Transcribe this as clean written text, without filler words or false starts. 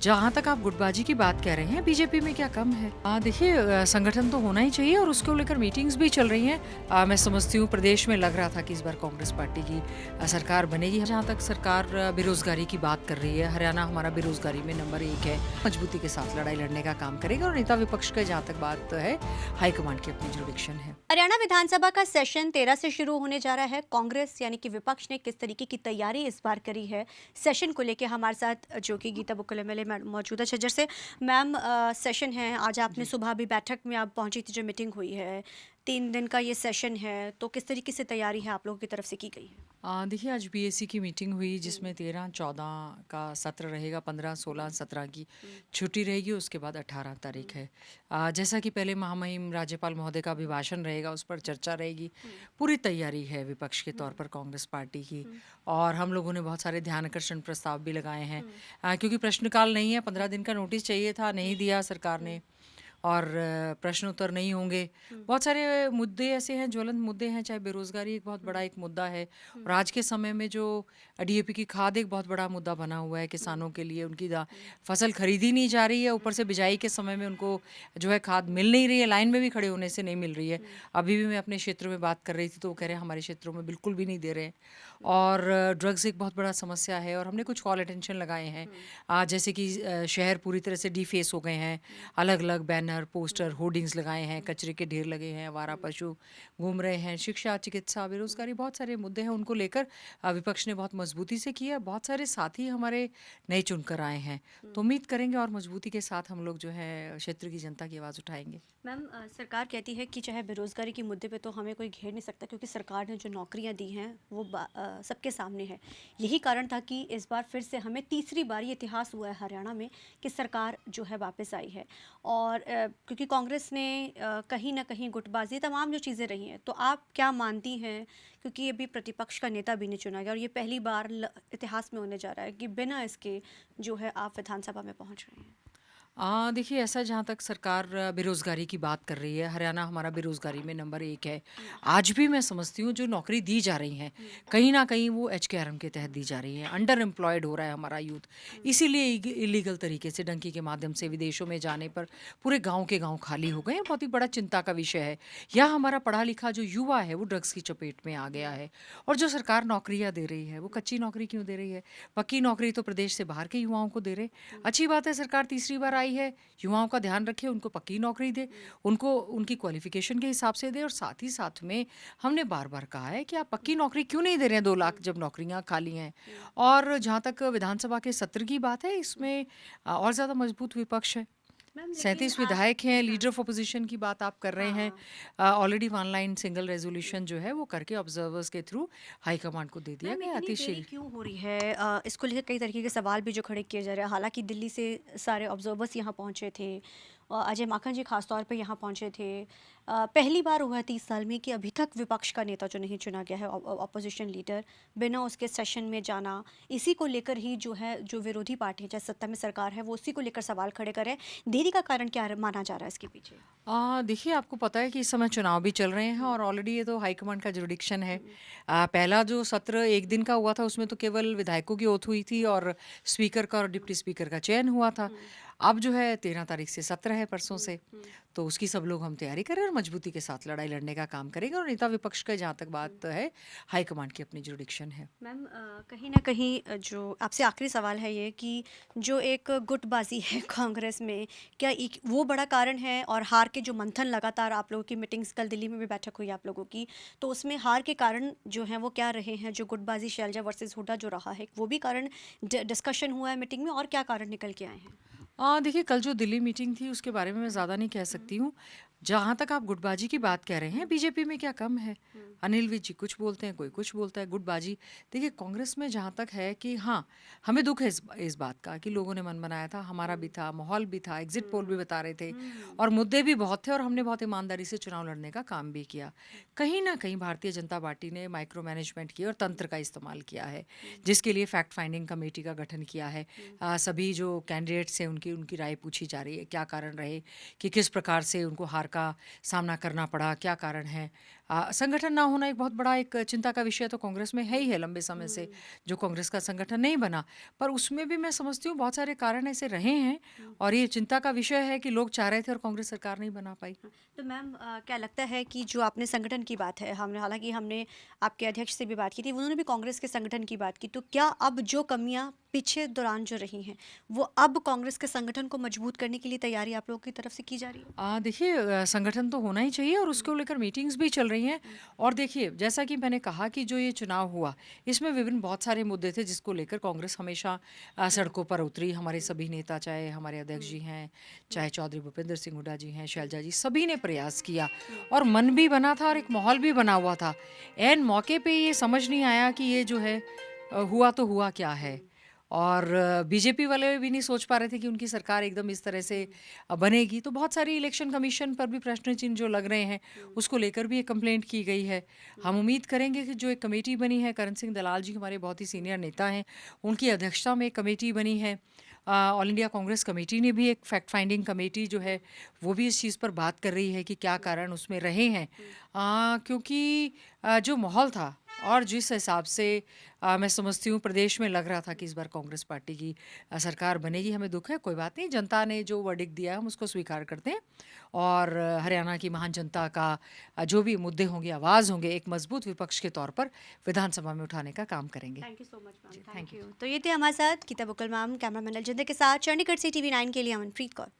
जहाँ तक आप गुटबाजी की बात कह रहे हैं, बीजेपी में क्या कम है? देखिए, संगठन तो होना ही चाहिए और उसको लेकर मीटिंग्स भी चल रही हैं। मैं समझती हूँ प्रदेश में लग रहा था कि इस बार कांग्रेस पार्टी की सरकार बनेगी। जहाँ तक सरकार बेरोजगारी की बात कर रही है, हरियाणा हमारा बेरोजगारी में नंबर 1 है। मजबूती के साथ लड़ाई लड़ने का काम करेगा और नेता विपक्ष का जहाँ तक बात है, हाईकमांड की अपनी जुरिडिक्शन है। हरियाणा विधानसभा का सेशन 13 से शुरू होने जा रहा है। कांग्रेस यानी कि विपक्ष ने किस तरीके की तैयारी इस बार करी है सेशन को लेके, हमारे साथ जो कि गीता बुक्कल एमएलए मौजूद है छज्जर से। मैम, सेशन है आज, आपने जी। सुबह भी बैठक में आप पहुंची थी, जो मीटिंग हुई है 3 दिन का ये सेशन है, तो किस तरीके से तैयारी है आप लोगों की तरफ से की गई है? देखिए, आज बीएससी की मीटिंग हुई जिसमें 13-14 का सत्र रहेगा, 15-16-17 की हम्म, छुट्टी रहेगी, उसके बाद 18 तारीख है। जैसा कि पहले महामहिम राज्यपाल महोदय का अभिभाषण रहेगा, उस पर चर्चा रहेगी। हम्म, पूरी तैयारी है विपक्ष के तौर हम्म, पर कांग्रेस पार्टी की। हम्म, और हम लोगों ने बहुत सारे ध्यानाकर्षण प्रस्ताव भी लगाए हैं। हम्म, क्योंकि प्रश्नकाल नहीं है, 15 दिन का नोटिस चाहिए था, नहीं हम्म, दिया सरकार हम्म, ने। और प्रश्न उत्तर नहीं होंगे। हम्म, बहुत सारे मुद्दे ऐसे हैं, ज्वलंत मुद्दे हैं, चाहे बेरोज़गारी एक बहुत बड़ा हम्म, एक मुद्दा है। और हम्म, आज के समय में जो डीएपी की खाद एक बहुत बड़ा मुद्दा बना हुआ है हम्म, किसानों के लिए। उनकी दा हम्म, फसल खरीदी नहीं जा रही है, ऊपर हम्म, से बिजाई के समय में उनको जो है खाद हम्म, मिल नहीं रही है, लाइन में भी खड़े होने से नहीं मिल रही है। हम्म, अभी भी मैं अपने क्षेत्र में बात कर रही थी, तो वो कह रहे हैं हमारे क्षेत्रों में बिल्कुल भी नहीं दे रहे हैं। हम्म, और ड्रग्स एक बहुत बड़ा समस्या है और हमने कुछ कॉल अटेंशन लगाए हैं। हम्म, जैसे कि शहर पूरी तरह से डिफेस हो गए हैं। हम्म, अलग-अलग बैनर, पोस्टर, हम्म, होर्डिंग्स लगाए हैं, हम्म, कचरे के ढेर लगे हैं, आवारा हम्म, पशु घूम रहे हैं, शिक्षा, चिकित्सा, हम्म, बेरोज़गारी, बहुत सारे मुद्दे हैं, उनको लेकर विपक्ष ने बहुत मजबूती से किया। बहुत सारे साथी हमारे नए चुनकर आए हैं, तो हम्म। उम्मीद करेंगे और मजबूती के साथ हम लोग जो है क्षेत्र की जनता की आवाज़ उठाएँगे। मैम, सरकार कहती है कि चाहे बेरोज़गारी के मुद्दे पे तो हमें कोई घेर नहीं सकता, क्योंकि सरकार ने जो नौकरियां दी हैं वो सबके सामने है। यही कारण था कि इस बार फिर से हमें तीसरी बार ये इतिहास हुआ है हरियाणा में कि सरकार जो है वापस आई है। और क्योंकि कांग्रेस ने कहीं ना कहीं गुटबाजी तमाम जो चीज़ें रही हैं, तो आप क्या मानती हैं? क्योंकि अभी प्रतिपक्ष का नेता भी नहीं चुना गया और ये पहली बार इतिहास में होने जा रहा है कि बिना इसके जो है आप विधानसभा में पहुंच रहे हैं। देखिए, ऐसा जहाँ तक सरकार बेरोज़गारी की बात कर रही है, हरियाणा हमारा बेरोज़गारी में नंबर 1 है। हम्म, आज भी मैं समझती हूँ जो नौकरी दी जा रही हैं, हम्म, कहीं न कहीं वो एचकेआरएम के तहत हम्म, दी जा रही हैं। अंडर एम्प्लॉयड हो रहा है हमारा यूथ। हम्म, इसीलिए इलीगल तरीके से डंकी के माध्यम से विदेशों में जाने पर पूरे गाँव के गाँव खाली हो गए हैं। बहुत ही बड़ा चिंता का विषय है। यहाँ हमारा पढ़ा-लिखा जो युवा है, वो ड्रग्स की चपेट में आ गया हम्म, है। और जो सरकार नौकरियाँ दे रही है, वो हम्म, कच्ची नौकरी क्यों दे रही है? पक्की नौकरी तो प्रदेश से बाहर के युवाओं को दे रहे। हम्म, अच्छी बात है, सरकार तीसरी बार आई है, युवाओं का ध्यान रखे, उनको पक्की नौकरी दे, हम्म, उनको उनकी क्वालिफ़िकेशन के हिसाब से दे। और साथ ही साथ में हमने बार-बार कहा है कि आप पक्की नौकरी क्यों नहीं दे रहे हैं 2 लाख हम्म, जब नौकरियाँ खाली हैं। हम्म, और जहाँ तक विधानसभा के सत्र की बात है, हम्म। इसमें और ज़्यादा मजबूत विपक्ष है। मैम, लेकिन 37 आप। विधायक हैं, हाँ, लीडर ऑफ अपोज़िशन की बात आप कर रहे हैं। हाँ। ऑलरेडी वन लाइन सिंगल हम्म। रेज़ोल्यूशन जो है वो करके ऑब्ज़र्वर्स के थ्रू हाई कमांड को दे दिया मैम, गया है इतनी अति देरी शीघ्र। क्यों हो रही है? इसको लेकर कई तरीके के सवाल भी जो खड़े किए जा रहे हैं। हालांकि दिल्ली से सारे ऑब्जर्वर्स यहाँ पहुँचे थे, अजय माखन जी खास तौर पे यहाँ पहुँचे थे। पहली बार हुआ है 30 साल में कि अभी तक विपक्ष का नेता जो नहीं चुना गया है, ऑपोजिशन लीडर, बिना उसके सेशन में जाना। इसी को लेकर ही जो है, जो विरोधी पार्टी है, चाहे सत्ता में सरकार है, वो उसी को लेकर सवाल खड़े कर रहे हैं। देरी का कारण क्या माना जा रहा है इसके पीछे? देखिए, आपको पता है कि इस समय चुनाव भी चल रहे हैं हम्म, और ऑलरेडी ये तो हाईकमांड का जुरिडिक्शन है। हम्म, पहला जो सत्र 1 दिन हम्म, का हुआ था उसमें तो केवल विधायकों की ओथ हुई थी और स्पीकर का और डिप्टी स्पीकर का चयन हुआ था। हम्म, अब जो है 13 तारीख से सत्र है, परसों हम्म, से। हम्म, तो उसकी सब लोग हम तैयारी कर रहे हैं और मजबूती के साथ लड़ाई लड़ने का काम करेंगे। और नेता विपक्ष का जहाँ तक हम्म। बात है, हाईकमांड की अपनी जुरिडिक्शन है। मैम, कहीं ना कहीं जो आपसे आखिरी सवाल है ये कि जो एक गुटबाजी है कांग्रेस में, क्या एक वो बड़ा कारण है? और हार के जो मंथन लगातार आप लोगों की मीटिंग्स, कल दिल्ली में भी बैठक हुई आप लोगों की, तो उसमें हार के कारण जो हैं वो क्या रहे हैं? जो गुटबाजी शैलजा वर्सेस हुड्डा जो रहा है, वो भी कारण डिस्कशन हुआ है मीटिंग में, और क्या कारण निकल के आए हैं? देखिए, कल जो दिल्ली मीटिंग थी उसके बारे में मैं हम्म, ज़्यादा नहीं कह हम्म, सकती हूँ। जहाँ तक आप गुटबाजी की हम्म, बात कह रहे हैं, हम्म, बीजेपी में क्या कम है? हम्म, अनिल विज जी कुछ बोलते हैं, कोई कुछ बोलता है। गुटबाजी, देखिए कांग्रेस में जहाँ तक है कि हाँ, हमें दुःख है इस बात का कि लोगों ने मन बनाया था, हमारा भी हम्म, था, माहौल भी था, एग्ज़िट पोल हम्म, भी बता रहे थे हम्म, और मुद्दे भी बहुत थे और हमने बहुत ईमानदारी से चुनाव लड़ने का काम भी किया। कहीं न कहीं भारतीय जनता पार्टी ने माइक्रो मैनेजमेंट किया और तंत्र का इस्तेमाल किया है, हम्म, जिसके लिए फैक्ट फाइंडिंग कमेटी का गठन किया है। हम्म, सभी जो कैंडिडेट्स हैं उनकी उनकी राय पूछी जा रही है, क्या कारण रहे कि किस प्रकार से उनको हार का सामना करना पड़ा, क्या कारण है। संगठन ना होना एक बहुत बड़ा एक चिंता का विषय तो कांग्रेस में है ही है लंबे समय से, जो कांग्रेस का संगठन नहीं बना। पर उसमें भी मैं समझती हूँ बहुत सारे कारण ऐसे रहे हैं और ये चिंता का विषय है कि लोग चाह रहे थे और कांग्रेस सरकार नहीं बना पाई। तो मैम क्या लगता है कि जो आपने संगठन की बात है, हमने हालांकि हमने आपके अध्यक्ष से भी बात की थी, उन्होंने भी कांग्रेस के संगठन की बात की, तो क्या अब जो कमियां पीछे दौरान जो रही हैं वो अब कांग्रेस के संगठन को मजबूत करने के लिए तैयारी आप लोगों की तरफ से की जा रही है? देखिए, संगठन तो होना ही चाहिए और उसको लेकर मीटिंग्स भी चल रही हैं। और देखिए, जैसा कि मैंने कहा कि जो ये चुनाव हुआ, इसमें विभिन्न बहुत सारे मुद्दे थे जिसको लेकर कांग्रेस हमेशा सड़कों पर उतरी। हमारे सभी नेता, चाहे हमारे अध्यक्ष जी हैं, चाहे चौधरी भूपेंद्र सिंह हुड्डा जी हैं, शैलजा जी, सभी ने प्रयास किया और मन भी बना था और एक माहौल भी बना हुआ था। ऐन मौके पे ये समझ नहीं आया कि ये जो है हुआ तो हुआ क्या है। और बीजेपी वाले भी नहीं सोच पा रहे थे कि उनकी सरकार एकदम इस तरह से बनेगी। तो बहुत सारी इलेक्शन कमीशन पर भी प्रश्न चिन्ह जो लग रहे हैं, उसको लेकर भी एक कंप्लेंट की गई है। हम उम्मीद करेंगे कि जो एक कमेटी बनी है, करण सिंह दलाल जी हमारे बहुत ही सीनियर नेता हैं, उनकी अध्यक्षता में एक कमेटी बनी है। ऑल इंडिया कांग्रेस कमेटी ने भी एक फैक्ट फाइंडिंग कमेटी जो है वो भी इस चीज़ पर बात कर रही है कि क्या कारण उसमें रहे हैं। क्योंकि जो माहौल था और जिस हिसाब से मैं समझती हूँ प्रदेश में लग रहा था कि इस बार कांग्रेस पार्टी की सरकार बनेगी, हमें दुख है, कोई बात नहीं, जनता ने जो वर्डिक्ट दिया है हम उसको स्वीकार करते हैं। और हरियाणा की महान जनता का जो भी मुद्दे होंगे, आवाज़ होंगे, एक मजबूत विपक्ष के तौर पर विधानसभा में उठाने का काम करेंगे। Thank you so much ma'am, जी, थैंक यू। तो ये थे हमारे साथ Geeta Bukkal ma'am, cameraman Jinde के साथ चंडीगढ़ से TV9 के लिए अमनप्रीत कौर।